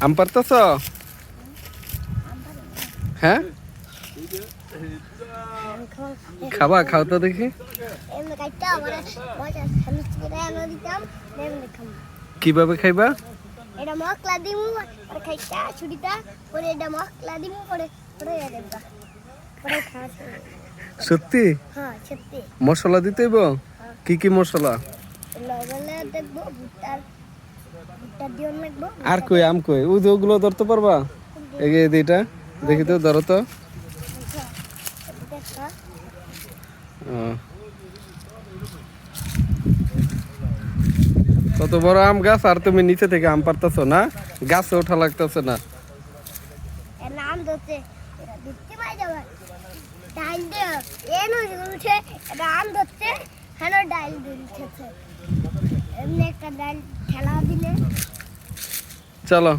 আম পারতাছ? হ্যাঁ, খাবা, খাও তো দেখি। কিভাবে খাইবা? এটা মশলা দিমু আর খাইটা ছুরিটা পরে এটা মশলা দিমু পরে পরে দেবা পরে খাওয়া। সত্যি? হ্যাঁ সত্যি। মশলা দিতে হইব? কি কি মশলা? লবণে দেখবো ভুট্টার ভুট্টা দিয়ে দেখবো। আর কই আম কই? ওগুলো ধরতে পারবা? এই যে এইটা দেখি তো, ধরো তো। কত বড় আম গাছ, আর তুমি নিচে থেকে আম পারতেছ না? গাছে ওঠা লাগতেছে না। নাম ধরতে দেখতে পাই যাবে ডাইল দিয়ে এনো উঠে এটা আম ধরতে হ্যালো ডাইল দিচ্ছে এমনি একটা ডাইল খেলা দিলে। চলো।